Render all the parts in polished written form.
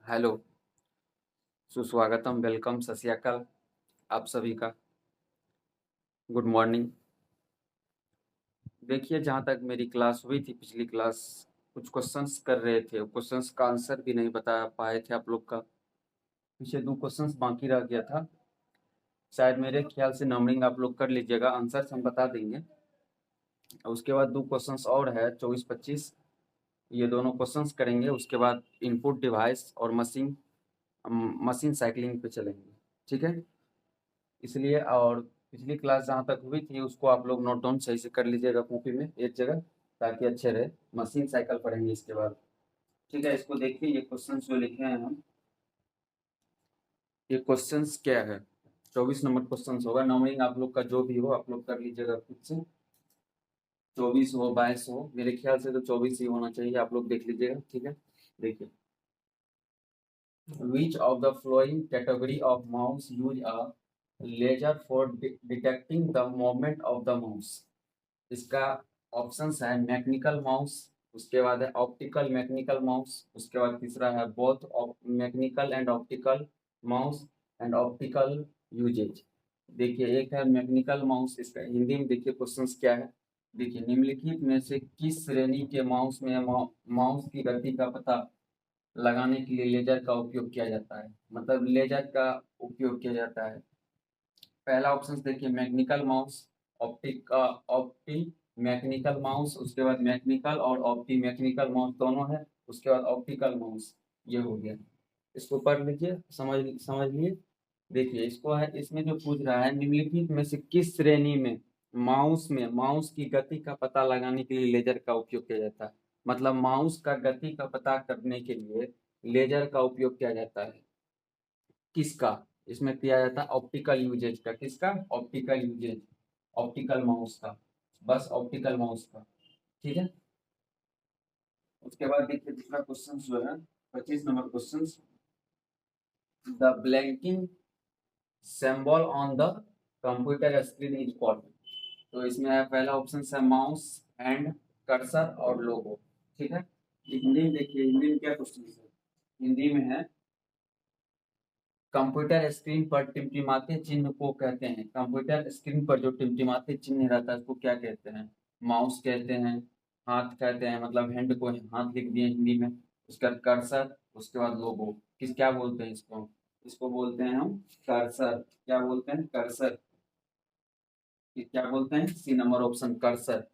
Hello, सुस्वागतम, welcome, सत श्री अकाल आप सभी का। Good morning. देखिए, जहाँ तक मेरी क्लास हुई थी, पिछली क्लास कुछ क्वेश्चंस कर रहे थे, क्वेश्चंस का आंसर भी नहीं बता पाए थे आप लोग का। पीछे 2 क्वेश्चंस बाकी रह गया था। शायद मेरे ख्याल से नंबरिंग आप लोग कर लीजिएगा, आंसर हम बता देंगे। और उसके बाद 2 क्वेश्चंस और है, 24-25, ये दोनों क्वेश्चंस करेंगे। उसके बाद इनपुट डिवाइस और मशीन मशीन साइकिलिंग पे चलेंगे। ठीक है, इसलिए और पिछली क्लास जहाँ तक हुई थी उसको आप लोग नोट डाउन सही से कर लीजिएगा कॉपी में एक जगह, ताकि अच्छे रहे। मशीन साइकिल पढ़ेंगे इसके बाद। ठीक है, इसको देखिए, ये क्वेश्चन जो लिखे हैं हम, ये क्वेश्चंस क्या है। 24 नंबर क्वेश्चन होगा। नंबरिंग आप लोग का जो भी हो आप लोग कर लीजिएगा खुद से। 24 हो 22 हो, मेरे ख्याल से तो 24 ही होना चाहिए, आप लोग देख लीजिएगा। ठीक है, देखिए, which of the following category of mouse use a laser for detecting the movement of the mouse। इसका ऑप्शंस है मैकेनिकल माउस, उसके बाद है ऑप्टिकल मैकेनिकल माउस, उसके बाद तीसरा है both mechanical and optical mouse and optical uses. देखिए, एक है मैकेनिकल माउस, इसका हिंदी में देखिए क्वेश्चंस क्या है। देखिए, निम्नलिखित में से किस श्रेणी के माउस में माउस की गति का पता लगाने के लिए लेजर का उपयोग किया जाता है, मतलब लेजर का उपयोग किया जाता है। पहला ऑप्शन देखिए मैकेनिकल माउस, ऑप्टी मैकेनिकल माउस, उसके बाद मैकेनिकल और ऑप्टी मैकेनिकल माउस दोनों है, उसके बाद ऑप्टिकल माउस। ये हो गया, इसको पढ़ लीजिए, समझ समझ लिए। देखिए, इसको है, इसमें जो पूछ रहा है निम्नलिखित में से किस श्रेणी में माउस की गति का पता लगाने के लिए लेजर का उपयोग किया जाता है, मतलब माउस का गति का पता करने के लिए लेजर का उपयोग किया जाता है। किसका इसमें किया जाता है? ऑप्टिकल यूजेज का। किसका? ऑप्टिकल यूजेज, ऑप्टिकल माउस का, बस ऑप्टिकल माउस का। ठीक है, उसके बाद देखिए दूसरा क्वेश्चन जो है, 25 number question, the blanking symbol on the computer screen is called. तो इसमें है, पहला ऑप्शन है माउस, हैंड, कर्सर और लोगो। ठीक है, हिंदी में देखिए, हिंदी में क्या क्वेश्चन है। हिंदी में है, कंप्यूटर स्क्रीन पर टिमटिमाते चिन्ह को कहते हैं, कंप्यूटर स्क्रीन पर जो टिमटिमाते चिन्ह रहता है उसको क्या कहते हैं? माउस कहते हैं, हाथ कहते हैं, मतलब हैंड को हाथ लिख दिए हिंदी में, उसका कर्सर, उसके बाद लोगो। क्या बोलते हैं इसको? इसको बोलते हैं हम कर्सर। क्या बोलते हैं? कर्सर। क्या बोलते हैं? C number option, cursor.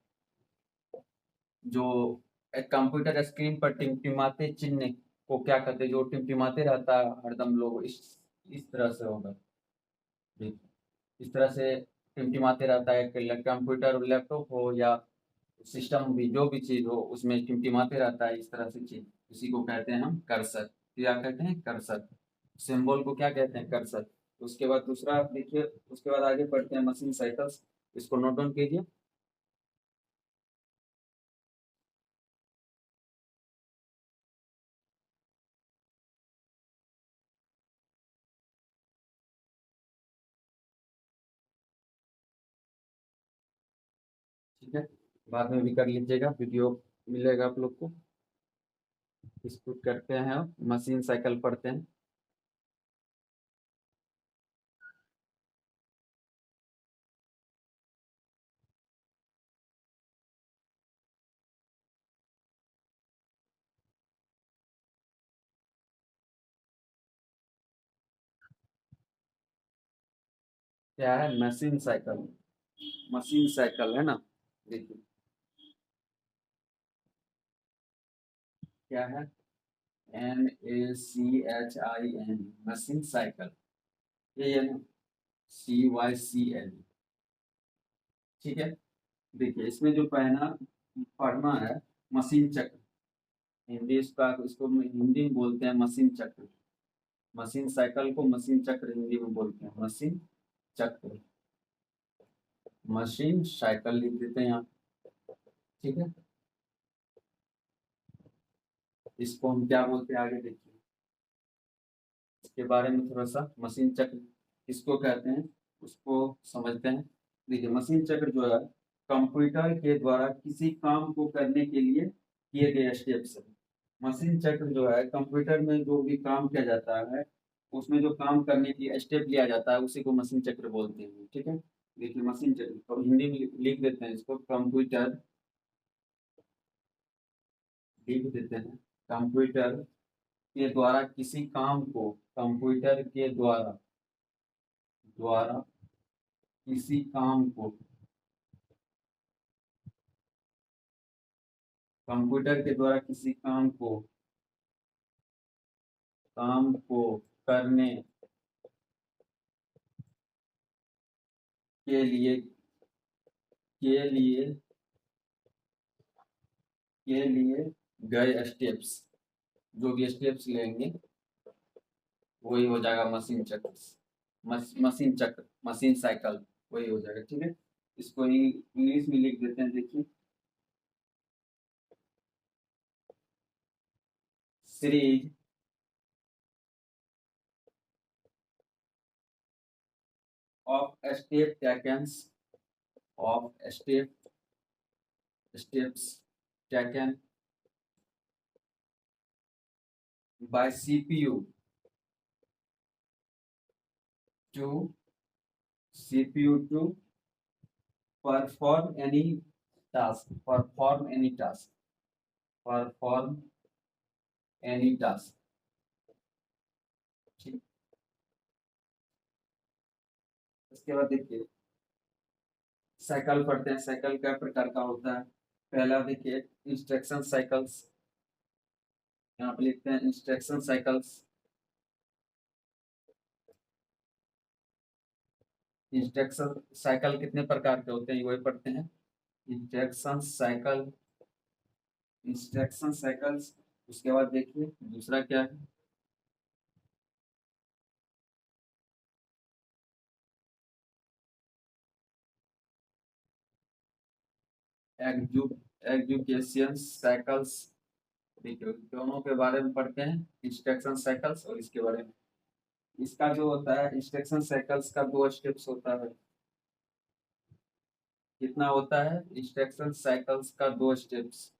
जो एक कंप्यूटर स्क्रीन पर टिमटिमाते चिन्ह को क्या कहते हैं? जो टिमटिमाते रहता है हरदम, लोग इस तरह से होगा। इस तरह से टिमटिमाते रहता है, कंप्यूटर लैपटॉप हो या सिस्टम भी, जो भी चीज हो उसमें टिमटिमाते रहता है इस तरह से चीज, इसी को कहते हैं हम कर्सर। क्या कहते हैं? कर्सर। सिंबल को क्या कहते हैं? कर्सर। उसके बाद दूसरा देखिए, उसके बाद आगे पढ़ते हैं मशीन साइकिल्स। इसको नोट डाउन कीजिए। ठीक है, बाद में भी कर लीजिएगा, वीडियो मिलेगा आप लोग को। इसको करते हैं, अब मशीन साइकिल पढ़ते हैं। क्या है? Machine cycle. मशीन साइकिल है ना, देखिए क्या है, MACHIN, मशीन साइकिल। ये है ना, CYCL। ठीक है, देखिए इसमें जो पहना पढ़ना है, मशीन चक्र। हिंदी इसका, इसको हिंदी में बोलते हैं मशीन चक्र। मशीन साइकिल को मशीन चक्र हिंदी में बोलते हैं, मशीन चक्र। मशीन साइकिल लिख देते हैं यहाँ। ठीक है, इसको हम क्या बोलते हैं आगे देखिए, इसके बारे में थोड़ा सा, मशीन चक्र किसको कहते हैं उसको समझते हैं। देखिए, मशीन चक्र जो है कंप्यूटर के द्वारा किसी काम को करने के लिए किए गए स्टेप्स है। मशीन चक्र जो है कंप्यूटर में जो भी काम किया जाता है, उसमें जो काम करने की स्टेप लिया जाता है उसी को मशीन चक्र बोलते हैं, ठीक है। देखिए मशीन चक्र तो हिंदी में लिख देते हैं इसको, कंप्यूटर लिख देते हैं, कंप्यूटर के द्वारा किसी काम को, कंप्यूटर के द्वारा द्वारा किसी काम को, कंप्यूटर के द्वारा किसी काम को करने के लिए के लिए के लिए गए स्टेप्स, जो भी स्टेप्स लेंगे वही हो जाएगा मशीन चक्र, मशीन चक्र, मशीन साइकिल, वही हो जाएगा, ठीक है। इसको इंग्लिश में लिख देते हैं, देखिए series of step takens, of steps taken by CPU to perform any perform any task, ठीक। इसके बाद देखिए साइकिल पढ़ते हैं, साइकिल क्या प्रकार का होता है। पहला देखिए इंस्ट्रक्शन साइकिल्स, यहाँ पे लिखते हैं इंस्ट्रक्शन साइकिल्स। इंस्ट्रक्शन साइकिल कितने प्रकार के होते हैं वही पढ़ते हैं। Instruction cycle, instruction cycles. उसके बाद देखिए दूसरा क्या है, एग्जीक्यूशन साइकिल्स। देखिए दोनों के बारे में पढ़ते हैं, इंस्ट्रक्शन साइकिल्स और इसके बारे में। इसका जो होता है इंस्ट्रक्शन साइकिल्स का 2 स्टेप्स होता है। कितना होता है इंस्ट्रक्शन साइकिल्स का 2 स्टेप्स,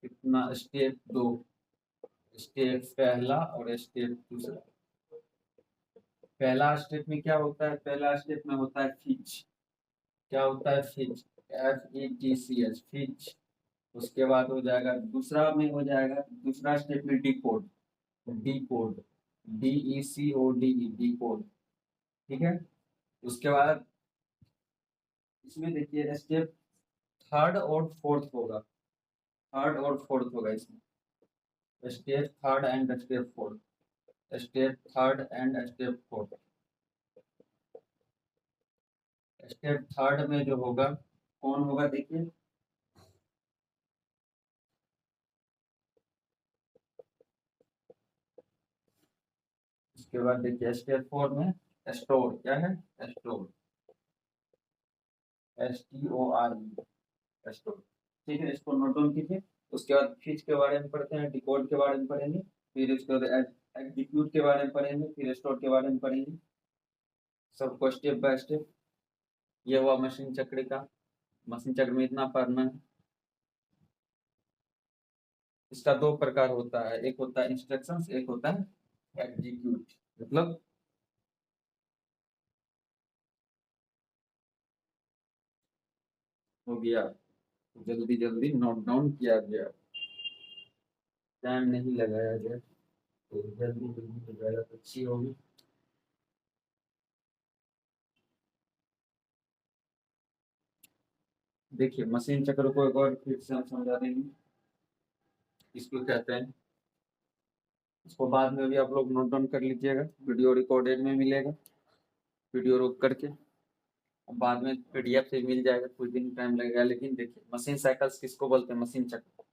कितना स्टेप 2, स्टेप पहला और स्टेप दूसरा। पहला स्टेप में क्या होता है, पहला स्टेप में होता है फिच। क्या होता है फिच, FETCH, फिच। उसके बाद हो जाएगा दूसरा में हो जाएगा, दूसरा स्टेप में डिकोड, डिकोड, DECODE, डिकोड, ठीक है। उसके बाद इसमें देखिए स्टेप थर्ड और फोर्थ होगा, थर्ड और फोर्थ होगा इसमें, step third and step fourth, step third and step fourth. Step third में जो होगा कौन होगा देखिए, उसके बाद देखिए स्टेप 4 में स्टोर, क्या है स्टोर, STORE, स्टोर, ठीक है। इसको नोट डाउन कीजिए। उसके बाद फिच के बारे में पढ़ते हैं, डिकोड के बारे में पढ़ेंगे, फिर उसके बाद एग्जीक्यूट के बारे में पढ़ेंगे, फिर स्टोर के बारे में पढ़ेंगे, सबको स्टेप बाय स्टेप। ये हुआ मशीन चक्र का, मशीन चक्र में इतना पढ़ना है। इसका 2 प्रकार होता है, एक होता है इंस्ट्रक्शंस, एक होता है एग्जीक्यूट, मतलब हो गया, जल्दी जल्दी नोट डाउन किया गया, टाइम नहीं लगाया गया, तो जल्दी जल्दी हो जाएगा तो अच्छी होगी। देखिए मशीन चक्र को एक और फिर से हम समझा देंगे, इसको कहते हैं, इसको बाद में भी आप लोग नोट डाउन कर लीजिएगा, वीडियो रिकॉर्डेड में मिलेगा, वीडियो रोक करके, बाद में PDF से मिल जाएगा, कुछ दिन टाइम लगेगा। लेकिन देखिए मशीन साइकिल्स किसको बोलते हैं, मशीन चक्र।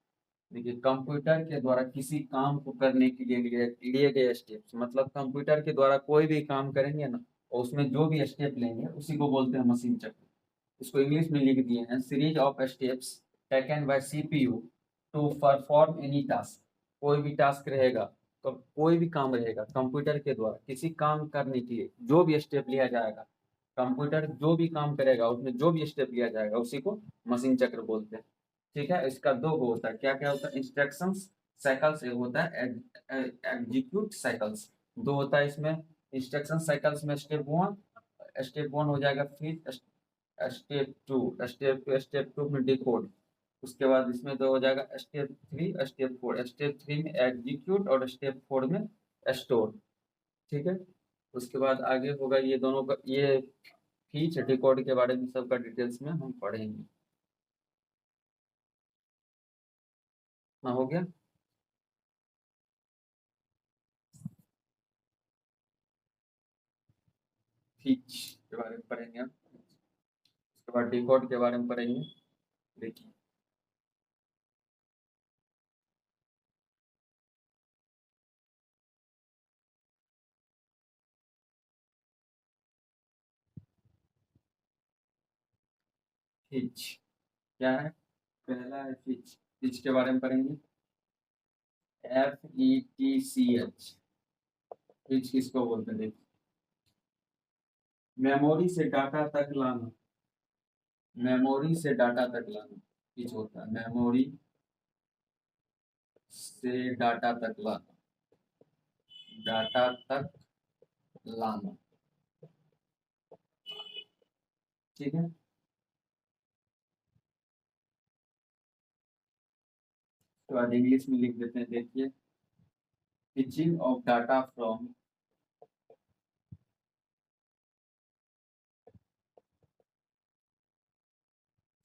देखिए कंप्यूटर के द्वारा किसी काम को करने के लिए लिए गए स्टेप्स, मतलब कंप्यूटर के द्वारा कोई भी काम करेंगे ना, और उसमें जो भी स्टेप लेंगे उसी को बोलते हैं मशीन चक्र। इसको इंग्लिश में लिख दिए हैं, series of steps taken by CPU to perform any task. कोई भी टास्क रहेगा, तो कोई भी काम रहेगा कंप्यूटर के द्वारा किसी काम करने के लिए जो भी स्टेप लिया जाएगा, कंप्यूटर जो भी काम करेगा उसमें जो भी स्टेप लिया जाएगा उसी को मशीन चक्र बोलते हैं। ठीक है, इसका दो गो होता है, क्या क्या होता है, इंस्ट्रक्शंस साइकिल्स, एक होता है एग्जीक्यूट साइकिल्स, दो होता है इसमें। इंस्ट्रक्शन साइकिल्स में स्टेप 1 हो जाएगा, फिर स्टेप 2 में डिकोड, उसके बाद इसमें तो हो जाएगा स्टेप 3 स्टेप 4, स्टेप 3 में एग्जीक्यूट और स्टेप 4 में स्टोर। ठीक है, उसके बाद आगे होगा ये दोनों का, ये फीच डिकोड के बारे में सबका डिटेल्स में हम पढ़ेंगे। हाँ, हो गया। फीच के बारे में पढ़ेंगे हम, उसके बाद डिकोड के बारे में पढ़ेंगे। देखिए, फीच क्या है, पहला है फीच, फीच के बारे में पढ़ेंगे। FETCH, फीच किसको बोलते हैं, देखिए, मेमोरी से डाटा तक लाना, मेमोरी से डाटा तक लाना फीच होता है, मेमोरी से डाटा तक लाना, डाटा तक लाना। ठीक है, तो आज इंग्लिश में लिख देते हैं, देखिए, fetching of data from,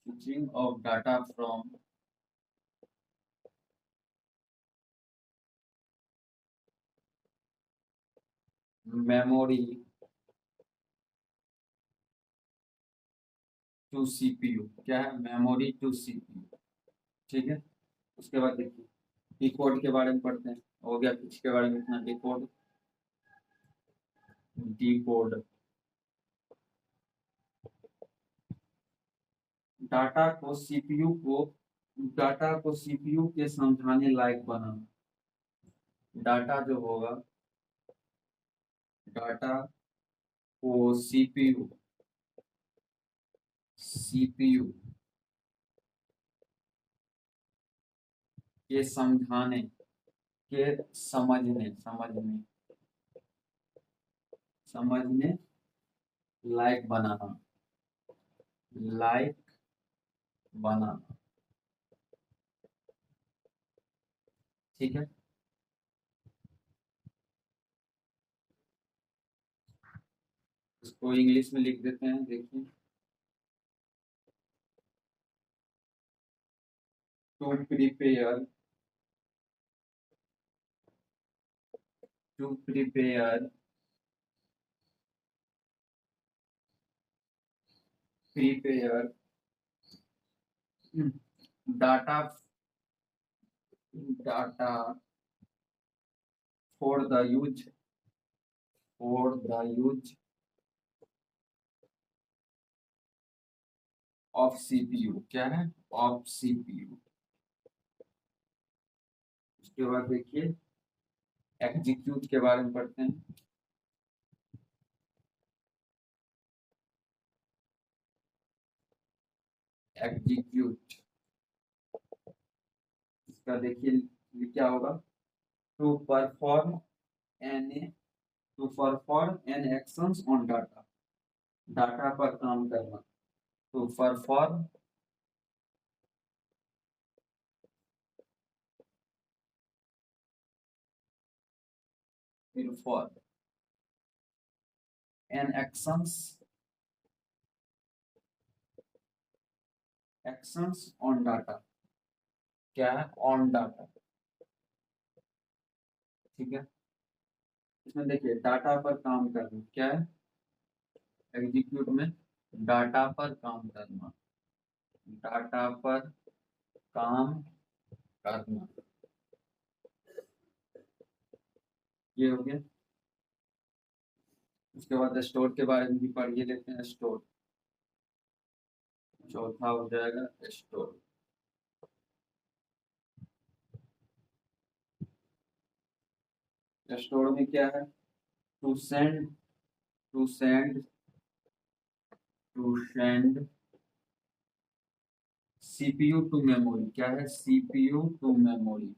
fetching of data from memory to CPU, क्या है, मेमोरी टू सीपीयू। ठीक है, उसके बाद देखिए, डिकोड के बारे में पढ़ते हैं, हो गया कुछ के बारे में इतना, डिकोड, डिकोड डाटा को सीपीयू को, डाटा को सीपीयू के समझाने लायक बनाना, डाटा जो होगा, डाटा को सीपीयू, सीपीयू के समझाने, के समझने, समझने लायक बनाना, लायक बनाना। ठीक है, इसको इंग्लिश में लिख देते हैं, देखिए, to prepare, to prepare prepare data, data for the use, for the use of CPU, क्या है, ऑफ सीपीयू। उसके बाद देखिए, एग्जीक्यूट के बारे में पढ़ते हैं, एग्जीक्यूट, इसका देखिए ये क्या होगा, to perform an, to perform an actions on data, data पर काम करना, to perform, perform an actions, actions on data, क्या है, ऑन डाटा। ठीक है, इसमें देखिए डाटा पर काम करना, क्या है, एग्जीक्यूट में डाटा पर काम करना, डाटा पर काम करना, ये हो गया। उसके बाद स्टोर के बारे में भी पढ़ लेते हैं, स्टोर, चौथा हो जाएगा स्टोर। स्टोर में क्या है, to send, to send, to send CPU to memory क्या है, CPU to memory,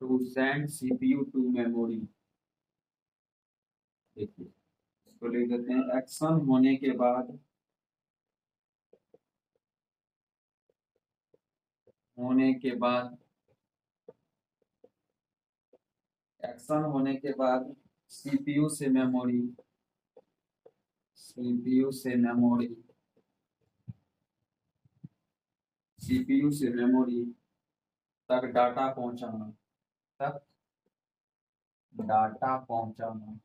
to send CPU to memory. देखिए इसको लिख देते हैं, एक्शन होने के बाद, होने के बाद, एक्शन होने के बाद सीपीयू से मेमोरी, सीपीयू से मेमोरी, सीपीयू से मेमोरी तक डाटा पहुंचाना, तक डाटा पहुंचाना।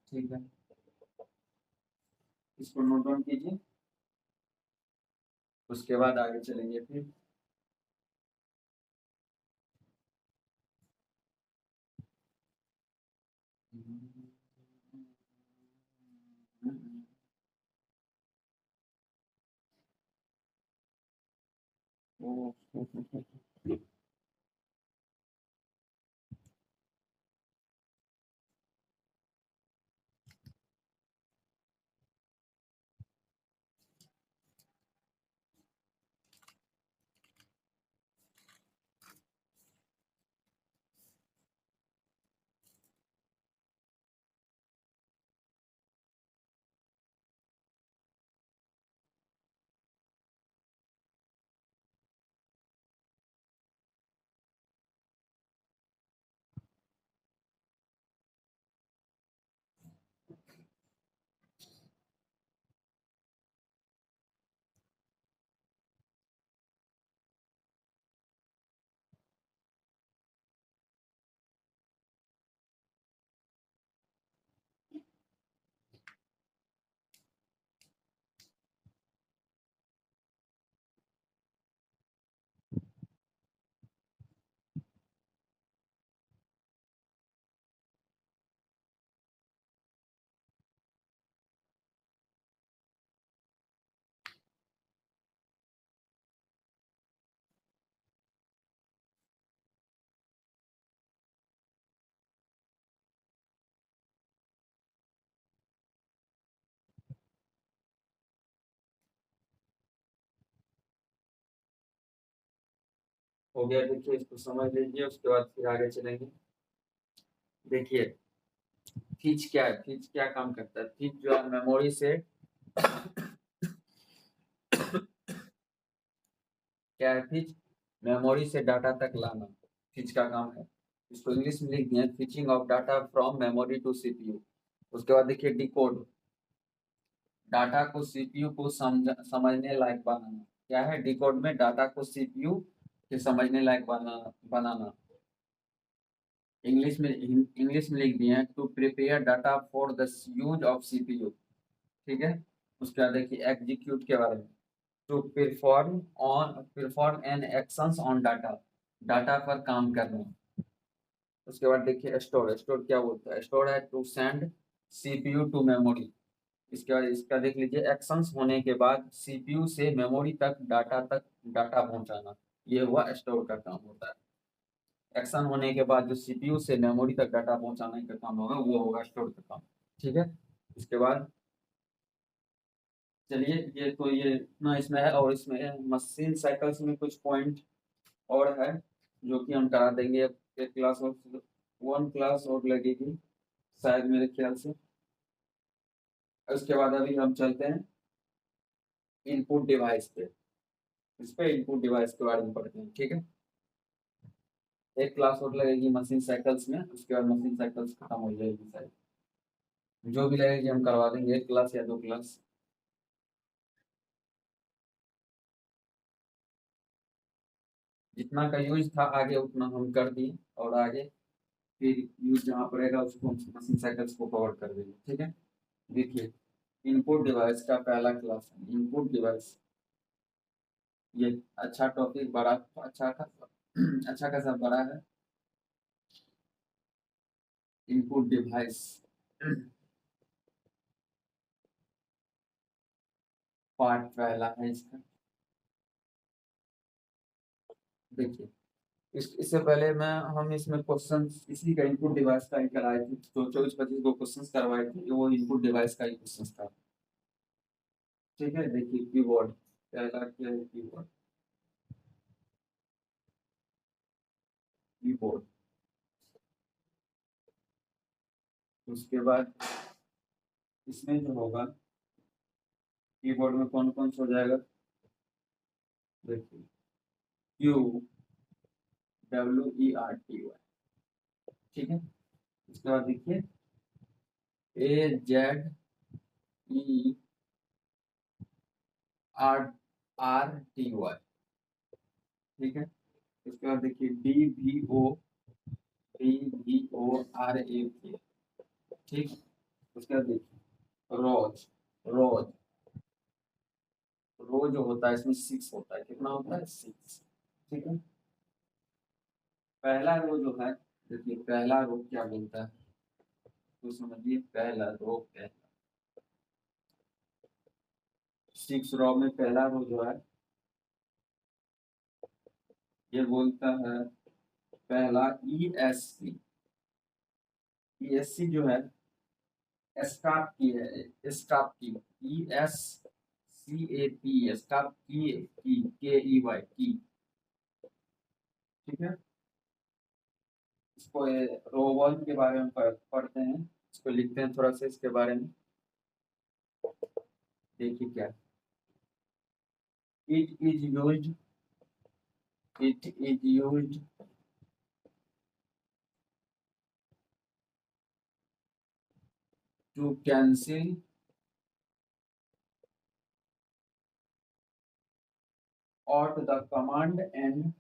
ठीक है, इसको नोट डाउन कीजिए, उसके बाद आगे चलेंगे फिर। हो गया, देखिए इसको समझ लीजिए, उसके बाद फिर आगे चलेंगे। देखिए फीच क्या है, फीच क्या काम करता है, फीच जो है मेमोरी से क्या है, फीच मेमोरी से डाटा तक लाना, फीच का काम है। इसको इंग्लिश में लिख दिया, fetching of data from memory to CPU. उसके बाद देखिए डिकोड, डाटा को सीपीयू को समझने लायक बनाना। क्या है, डिकोड में डाटा को सीपीयू के समझने लायक बनाना। इंग्लिश में लिख दिए हैं, to prepare data for the use of CPU. ठीक है, उसके बाद देखिए एग्जीक्यूट के बारे में, to perform an actions on data, data पर काम करना। उसके बाद देखिए स्टोर, स्टोर क्या बोलता है, स्टोर है to send CPU to memory. इसके बाद इसका देख लीजिए, एक्शंस होने के बाद सीपीयू से मेमोरी तक डाटा पहुंचाना, ये हुआ स्टोर का काम होता है। एक्शन होने के बाद जो सीपीयू से मेमोरी तक डाटा पहुंचाने का काम होगा वो होगा स्टोर का काम। ठीक है, इसके बाद चलिए, ये इतना इसमें है, और इसमें मशीन साइकिल्स में कुछ पॉइंट और है जो कि हम करा देंगे। एक क्लास और, वन क्लास और लगेगी शायद मेरे ख्याल से। उसके बाद अभी हम चलते हैं इनपुट डिवाइस पे, इस पे इनपुट डिवाइस के बारे में पढ़ते हैं। ठीक है, एक क्लास और लगेगी मशीन साइकिल्स में, उसके बाद मशीन साइकिल्स खत्म हो जाएगी शायद। जो भी लगेगी हम करवा देंगे, एक क्लास या दो क्लास। जितना का यूज था आगे उतना हम कर दिए, और आगे फिर यूज जहाँ पड़ेगा उसको मशीन साइकिल्स को कवर कर देंगे। ठीक है, देखिए इनपुट डिवाइस का पहला क्लास है इनपुट डिवाइस। ये अच्छा टॉपिक, बड़ा अच्छा खासा अच्छा खासा बड़ा है। इनपुट डिवाइस पार्ट पहला है इसका। देखिए इससे पहले मैं हम इसमें क्वेश्चन इसी का इनपुट डिवाइस का ही कराए थे, तो 24-25 को क्वेश्चन करवाए थे, वो इनपुट डिवाइस का ही क्वेश्चन था। ठीक है, देखिए कीबोर्ड पहला क्या है, कीबोर्ड। कीबोर्ड उसके बाद इसमें जो होगा कीबोर्ड में कौन कौन सा हो जाएगा, देखिए क्यू WERTY, ठीक है। उसके बाद देखिए AZERTY, ठीक है। उसके बाद देखिए DVORAK, ठीक। उसके बाद देखिए रोज, रोज रो जो होता है इसमें 6 होता है, कितना होता है 6, ठीक है। पहला रो जो है, देखिए पहला रो क्या बोलता है, तो समझिए पहला रो क्या है। 6 रो में पहला रो जो है ये बोलता है पहला ESC जो है स्टाफ की है, स्टाफ की, ESCAP, स्टाफ की KEY की, ठीक है। इसको रो वन के बारे में पढ़ते हैं, इसको लिखते हैं थोड़ा सा इसके बारे में, देखिए क्या it is used, it is used to cancel out the command and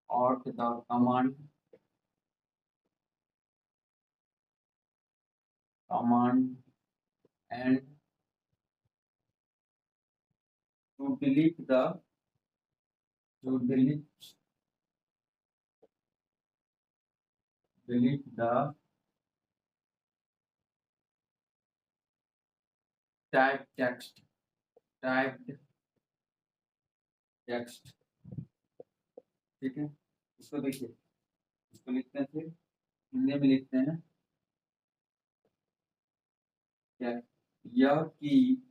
out the command and to delete the to delete the typed text, typed text, ठीक है। इसको देखिए, इसको लिखते हैं, फिर हिंदी में लिखते हैं क्या, यह कि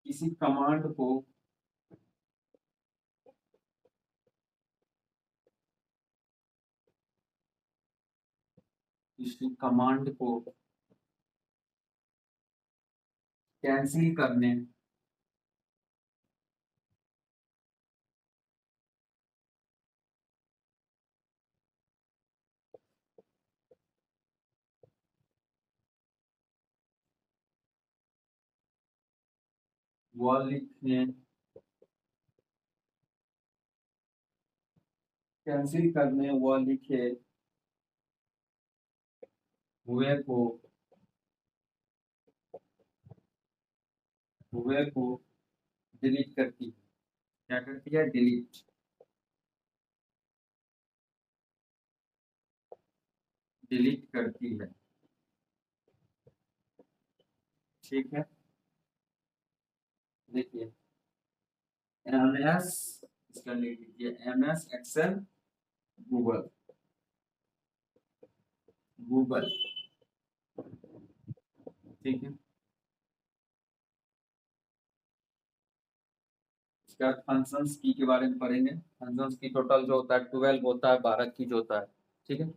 किसी कमांड को किसी कमांड को कैंसिल करने व लिखने कैंसिल करने व लिखे हुए को डिलीट करती है, क्या करती है, डिलीट, डिलीट करती है, ठीक है। देखिए MS, इसका लिख लीजिए MS एक्सेल गूगल, गूगल, ठीक है। इसके बाद फंक्शंस की के बारे में पढ़ेंगे। फंक्शंस की टोटल जो होता है 12 होता है, 12 की जो होता है, ठीक है।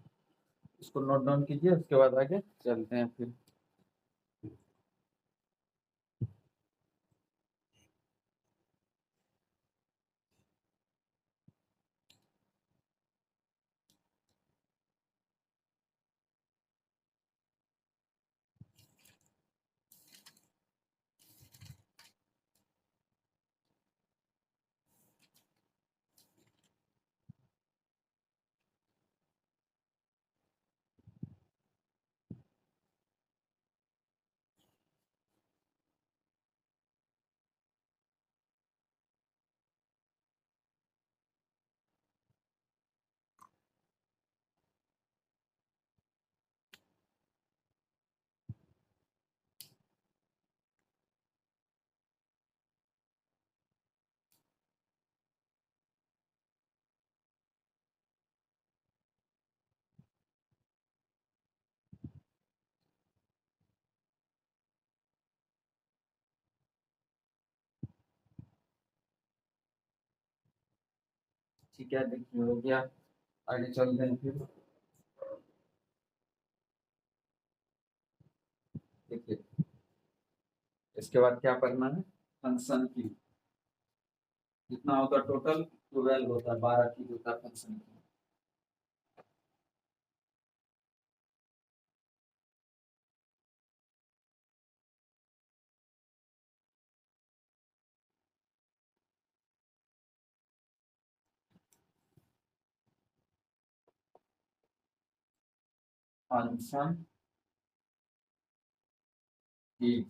इसको नोट डाउन कीजिए, उसके बाद आगे चलते हैं फिर। ठीक है, देखिए हो गया। आगे चलते हैं फिर। देखिए इसके बाद क्या करना है, फंक्शन की कितना होता है टोटल, 12 होता है, 12 की होता है फंक्शन की। फंक्शन की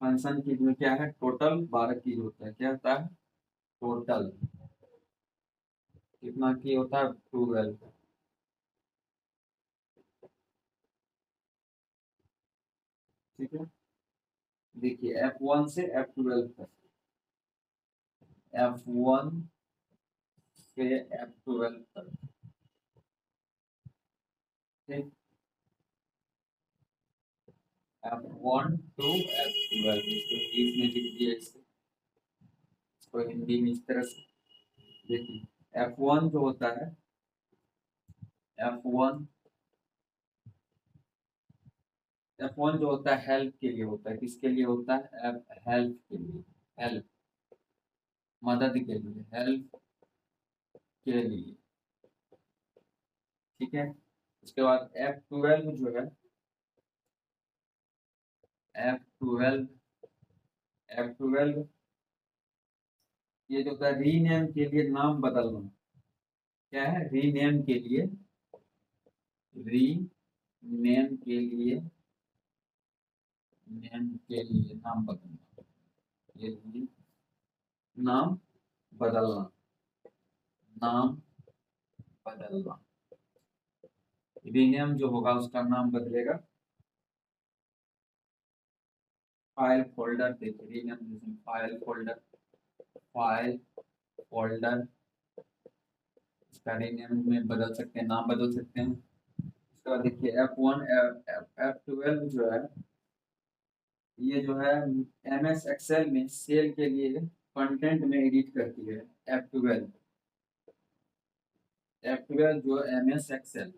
फंक्शन की में क्या है, टोटल 12 की होता है, क्या होता है टोटल, कितना की होता है 12। ठीक है, देखिए F1 से F12 तक, F1 से F12 तक। ठीक, F1 टू F12, इसको इंग्लिश में लिख दिया, इसको हिंदी में इस तरह से। देखिए F1 जो होता है, F1 F1 जो होता है हेल्प के लिए होता है, किसके लिए होता है, हेल्प के लिए, हेल्प मदद के लिए, हेल्प के लिए। ठीक है, उसके बाद F12 जो है, F12 F12 ये जो होता है रीनेम के लिए, नाम बदलना, क्या है रीनेम के लिए, रीनेम के लिए, नेम के लिए नाम बदलना, ये नाम बदलना, नाम बदलना। रीनेम जो होगा उसका नाम बदलेगा, फाइल फोल्डर, देखिए rename file folder, file folder, इसका रीनेम में बदल सकते हैं, नाम बदल सकते हैं। उसके बाद देखिए F1 F12 जो है, ये जो है MS एक्सेल में सेल के लिए कंटेंट में एडिट करती है। F12 F12 जो MS एक्सेल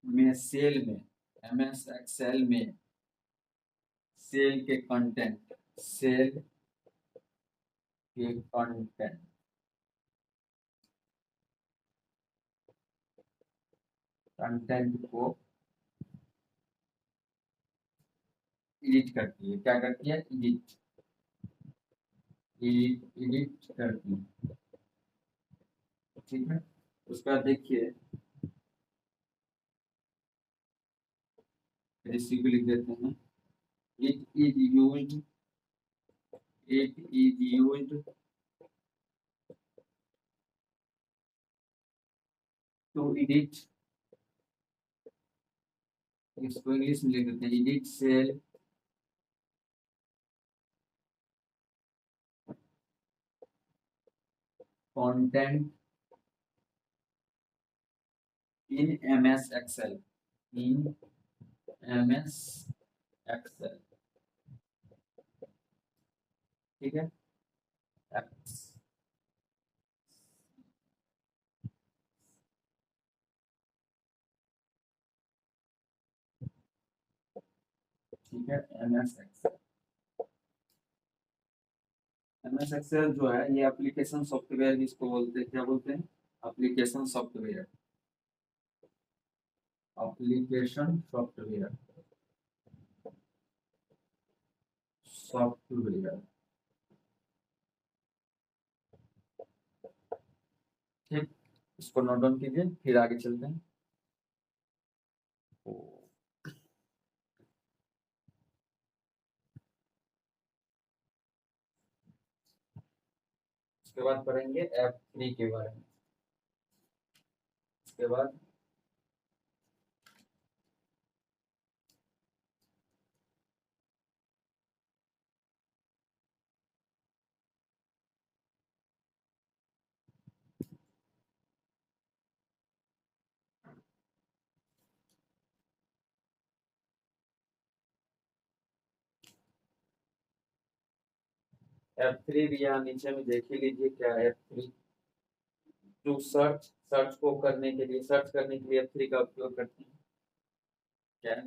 में सेल में, MS एक्सेल में सेल के कंटेंट, सेल के कंटेंट, कंटेंट को एडिट करती है, क्या करती है, एडिट, एडिट करती है। ठीक है, उसका देखिए इसी को लिख देते हैं, it is used, it is used to edit, इसको इंग्लिश में लिख देते हैं, edit cell content in MS Excel, in MS Excel. ठीक है, X, ठीक है, MS एक्सेल। MS एक्सेल जो है ये एप्लीकेशन सॉफ्टवेयर भी इसको बोलते हैं, क्या बोलते हैं, application software, application software, software. ठीक, इसको नोट डाउन कीजिए, फिर आगे चलते हैं। उसके बाद पढ़ेंगे F3 के बारे में। उसके बाद F3 भी यहाँ नीचे में देख ही लीजिए क्या है F3। टू सर्च, सर्च को करने के लिए, सर्च करने के लिए F3 का उपयोग करते हैं। क्या है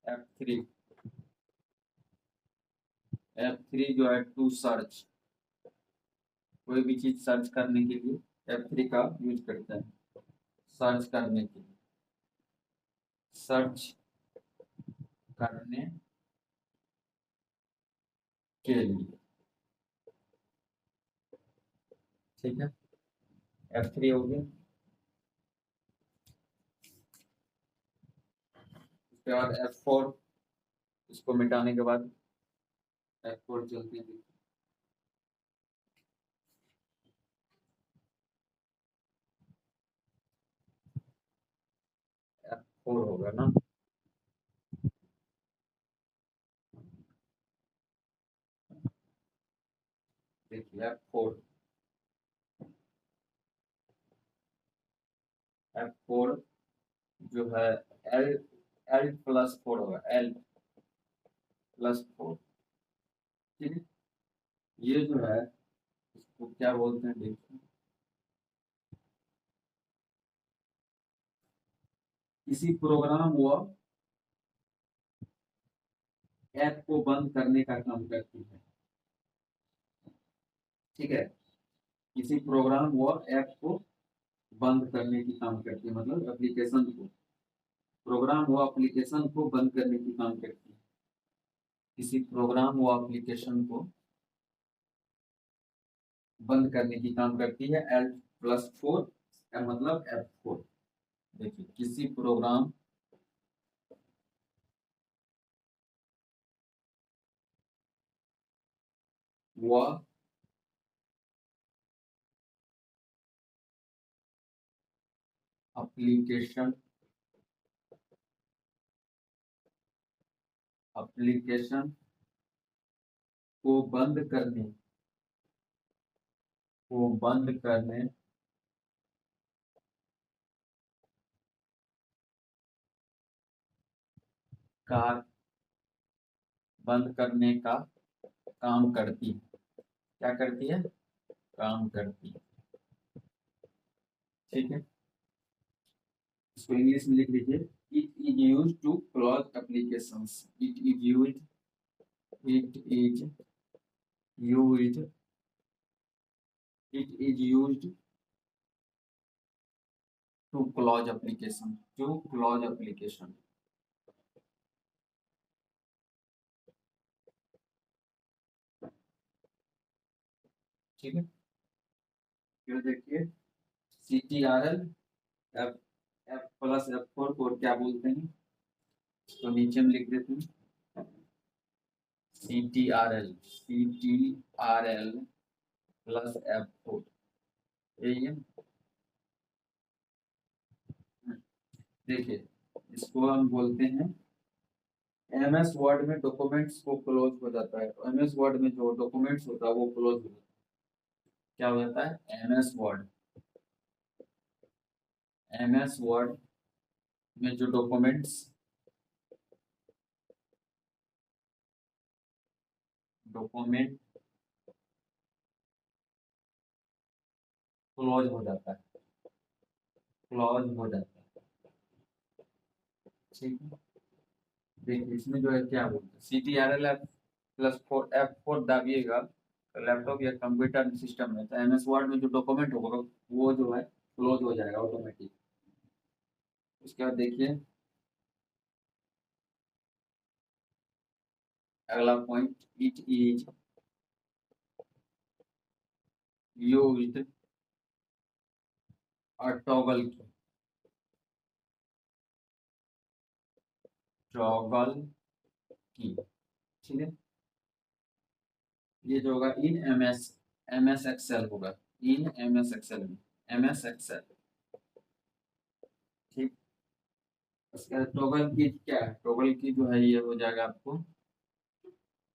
F3? F3 जो है टू सर्च, कोई भी चीज सर्च करने के लिए F3 का यूज करते हैं। सर्च करने के लिए, सर्च करने के लिए, ठीक है। F3 हो गया। उसके बाद F4, इसको मिटाने के बाद F4 चलती है। F4 होगा ना। देखिए F4 जो है L, L+4 होगा, L+4, ठीक है। ये जो है इसको क्या बोलते हैं देखिए, किसी प्रोग्राम व ऐप को बंद करने का काम करती है, ठीक है। किसी प्रोग्राम व ऐप को बंद करने की काम करती है, मतलब एप्लीकेशन को, प्रोग्राम व एप्लीकेशन को बंद करने की काम करती है। किसी प्रोग्राम व एप्लीकेशन को बंद करने की काम करती है L+4 का मतलब F4। देखिए किसी प्रोग्राम व एप्लीकेशन एप्लीकेशन को बंद करने का बंद करने का काम करती है। क्या करती है? काम करती है, ठीक है। इसको इंग्लिश में लिख लीजिए। It is use to close applications, it is use it is used to close application. ठीक है। फिर देखिए CTRL, एफ F+F4 को क्या बोलते हैं, तो नीचे में लिख देते हैं CTRL+F4, यही है। देखिए इसको हम बोलते हैं MS वर्ड में डॉक्यूमेंट्स को क्लोज हो जाता है, तो MS वर्ड में जो डॉक्यूमेंट्स होता है वो क्लोज हो जाता है। क्या हो जाता है? MS वर्ड में जो डॉक्यूमेंट क्लोज हो जाता है, क्लोज हो जाता है, ठीक है। देखिए इसमें जो है क्या बोलते हैं, CTRL+4 दाबिएगा तो लैपटॉप या कंप्यूटर सिस्टम में, तो MS वर्ड में जो डॉक्यूमेंट होगा वो जो है क्लोज हो जाएगा ऑटोमेटिक। उसके बाद देखिए अगला point, it is used a toggle की, ठीक है। ये जो होगा इन MS एक्सेल होगा, इन MS एक्सेल में, MS एक्सेल, ठीक। उसके बाद टॉगल की क्या है, टॉगल की जो है ये हो जाएगा आपको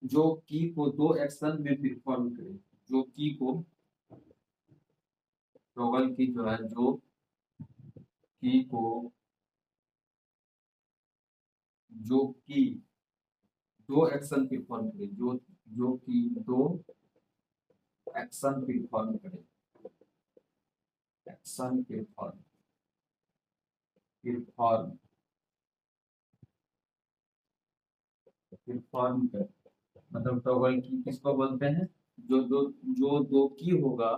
जो की को दो एक्शन में परफॉर्म करे, जो की को, टॉगल की जो है जो की को, जो की दो एक्शन परफॉर्म करे, जो जो की दो एक्शन परफॉर्म करे, एक्शन परफॉर्म, परफॉर्म, परफॉर्म करे, मतलब टॉगल की किसको बोलते हैं? जो जो जो दो की होगा,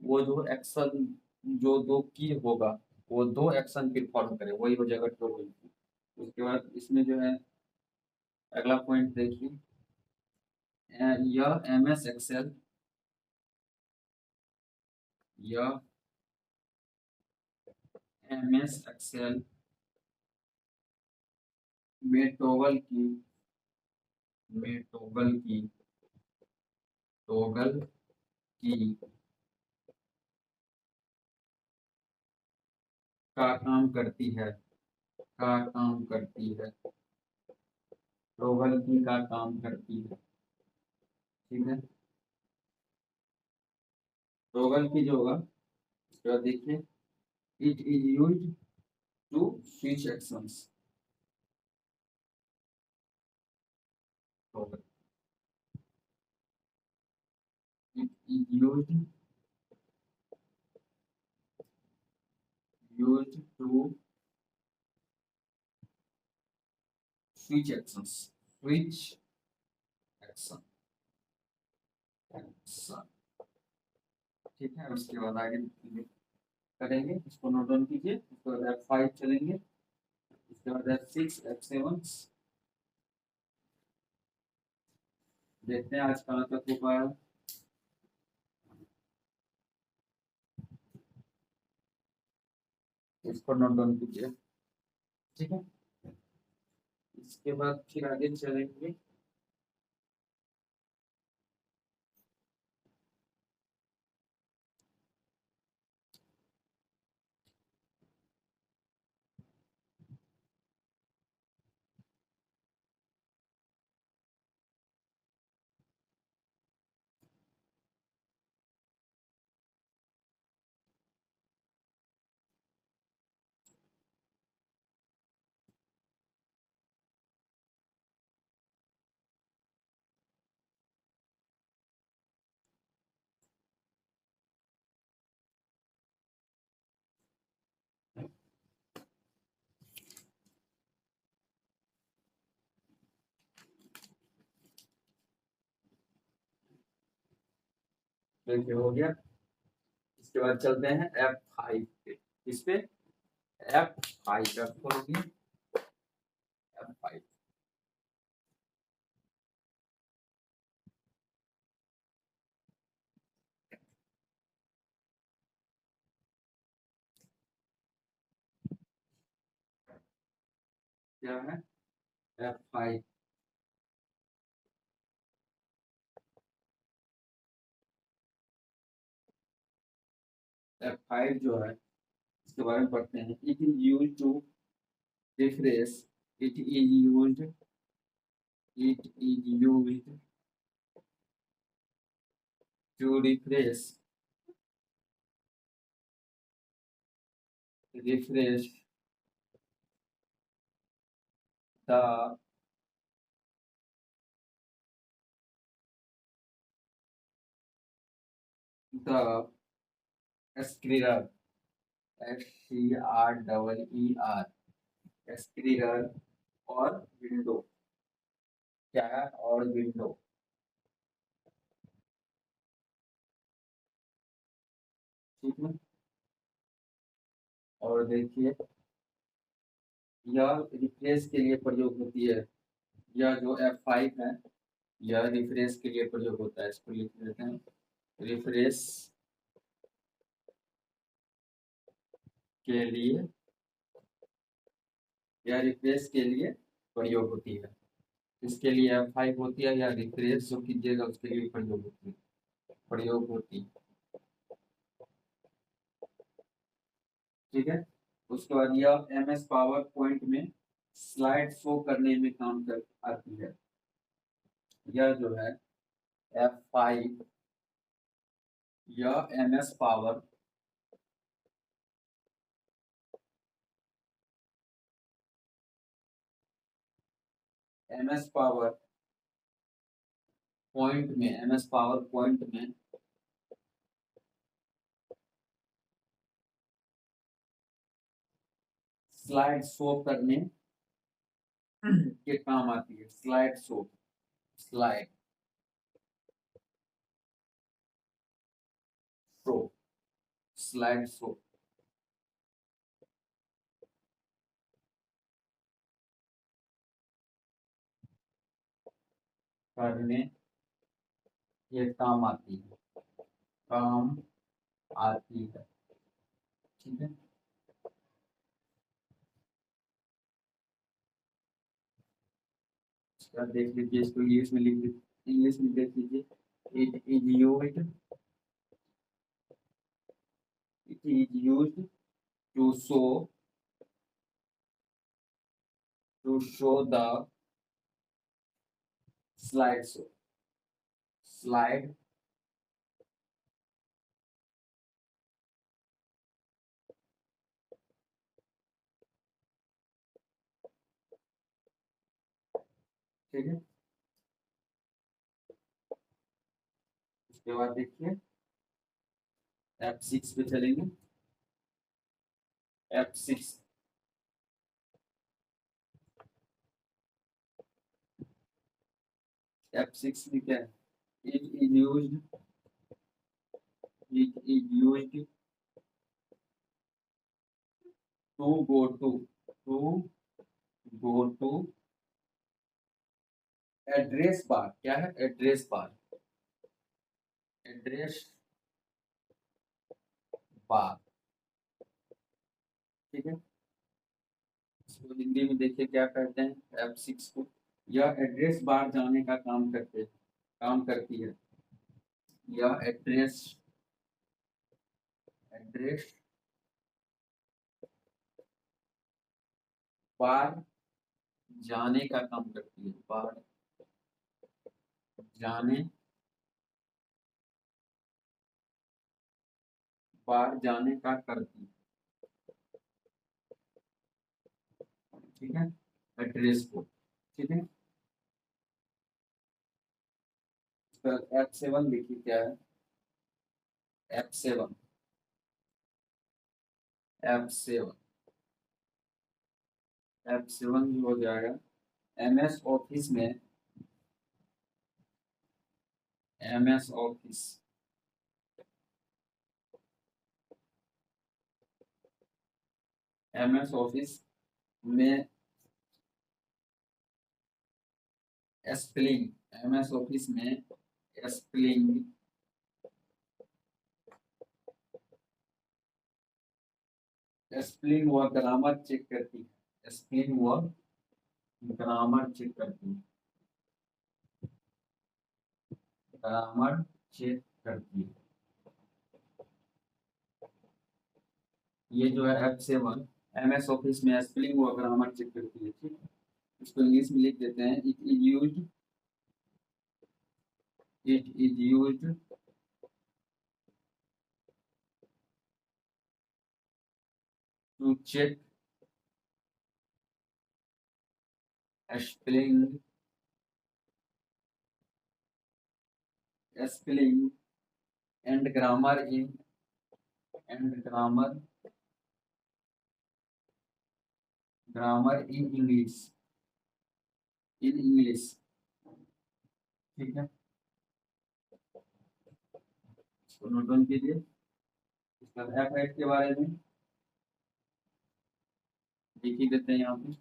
वो जो एक्शन, जो दो की होगा वो दो एक्शन परफॉर्म करे, वही हो जाएगा टॉगल की। उसके बाद इसमें जो है अगला पॉइंट देखिए, यह एम एस एक्सेल, यह एम एस एक्सेल में टॉगल की, में टॉगल की का काम करती है, का काम करती है, टॉगल की का काम करती है। ठीक है, टॉगल की जो होगा उसके बाद देखिए, it is used to switch actions, toggle, it is used to switch actions, switch action, action. ठीक है, उसके बाद आगे करेंगे, इसको नोट डाउन कीजिए। उसके बाद F5 चलेंगे, उसके बाद F6 F7, देखते हैं आज कहाँ तक हो पाया। इसको नोट डाउन कीजिए। ठीक है, इसके बाद फिर आगे चलेंगे। देखिए हो गया। इसके बाद चलते हैं F5 पे, इस पे F5 खोलिए, F5 क्या है? F5, F5 जो है इसके बारे में पढ़ते हैं। It is use to refresh, it is use, it is use to refresh, refresh the, the screener, SCREER, screener और विंडो, क्या है? और विंडो। ठीक है, और देखिए यह रिफ्रेश के लिए प्रयोग होती है। यह जो F5 है यह रिफ्रेश के लिए प्रयोग होता है, इसको लिख देते हैं, रिफ्रेश के लिए, या रिफ्रेश के लिए प्रयोग होती है। इसके लिए F5 होती है, या रिफ्रेश जो कीजिएगा उसके लिए प्रयोग होती है, प्रयोग होती है। ठीक है, उसके बाद यह MS पावर पॉइंट में स्लाइड शो करने में काम कर आती है। यह जो है F5, यह MS power, MS power point में, MS पावर पॉइंट में स्लाइड शो करने के काम आती है। Slide show, slide show, slide show करने ये काम आती है, काम आती है। ठीक है, इसका देख लीजिए, इसको इंग्लिश में लिख लीजिए, इंग्लिश में देख लीजिए। It is used, it is used to show, to show the slide show, slide ठीक है। उसके बाद देखिए F6 पे चलेंगे। F6, F6 में क्या है? It is used, it is used to go to go to address bar. क्या है? Address bar, address bar. ठीक है, इसको हिंदी में देखिए क्या कहते हैं F6 को। यह एड्रेस बार जाने का काम करती है। यह एड्रेस, एड्रेस बार जाने का काम करती है, बार जाने, बार जाने का करती है। ठीक है, एड्रेस को। ठीक है, F7 देखिए क्या है। F7, F7, F7 जो हो जाएगा MS ऑफिस में, MS ऑफिस, MS ऑफिस में स्पेलिंग, MS ऑफिस में स्पेलिंग, स्पेलिंग व ग्रामर चेक करती है। स्पेलिंग व ग्रामर चेक करती है, ग्रामर चेक करती है। ये जो है F7 MS ऑफिस में स्पेलिंग व ग्रामर चेक करती है। ठीक है, इसको इंग्लिश में लिख देते हैं। It is used, it is used to check spelling, spelling and grammar in, and grammar in English, in English। ठीक है, इसको नोट डाउन कीजिए। इसका F8 के बारे में लिख ही देते हैं यहाँ पे।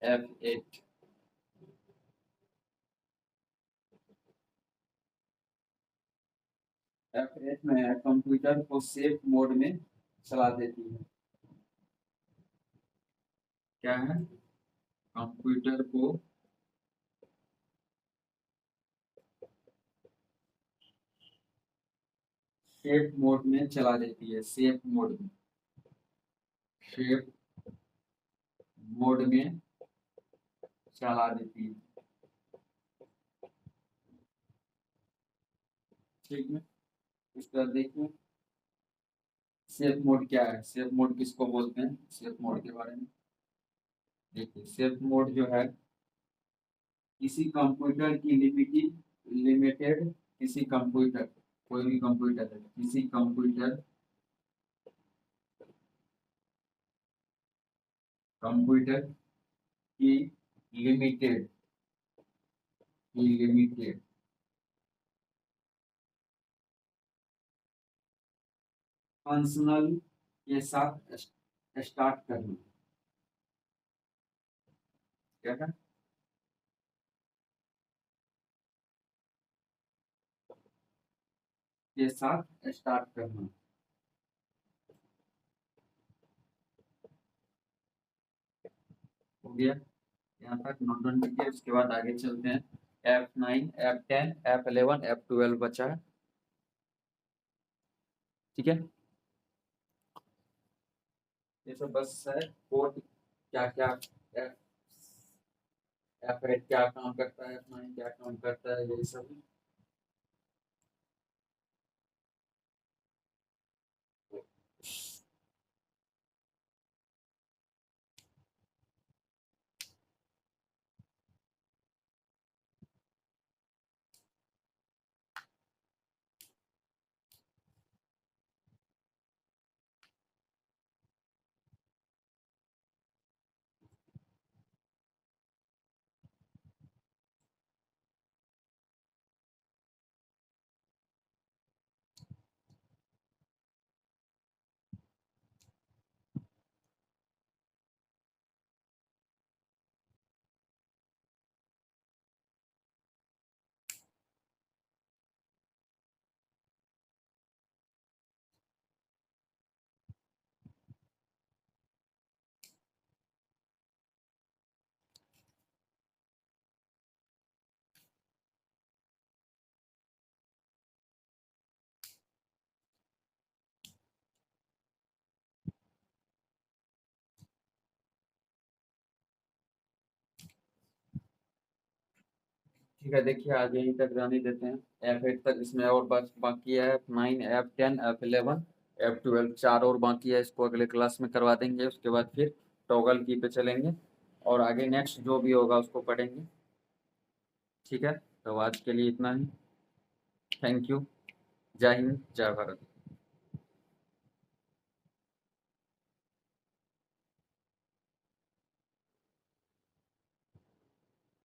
F8, F8 में कंप्यूटर को सेफ मोड में चला देती है। क्या है? कंप्यूटर को सेफ मोड में चला देती है, सेफ मोड में, सेफ मोड में चला देती है। ठीक है, इसका देखिए सेफ मोड क्या है, सेफ मोड किसको बोलते हैं। सेफ मोड के बारे में देखिए। सेफ मोड जो है किसी कंप्यूटर की लिमिटेड, किसी कंप्यूटर, कोई भी कंप्यूटर है, किसी कंप्यूटर कंप्यूटर की लिमिटेड फंक्शनल के साथ स्टार्ट करना। क्या था? के साथ स्टार्ट करना। हो गया यहाँ तक नोट डाउन कीजिए, उसके बाद आगे चलते हैं। F9 F10 F11 F12 बचा है। ठीक है, ये सब बस है कोड। क्या क्या F8 क्या काम करता है, F9 क्या काम करता है, यही सब। ठीक है, देखिए आज यहीं तक जाने देते हैं। F8 तक इसमें और बस बाकी है। F9 F10 F11 F12 चार और बाकी है, इसको अगले क्लास में करवा देंगे। उसके बाद फिर टॉगल की पे चलेंगे और आगे नेक्स्ट जो भी होगा उसको पढ़ेंगे। ठीक है, तो आज के लिए इतना ही। Thank you. जय हिंद, जय भारत।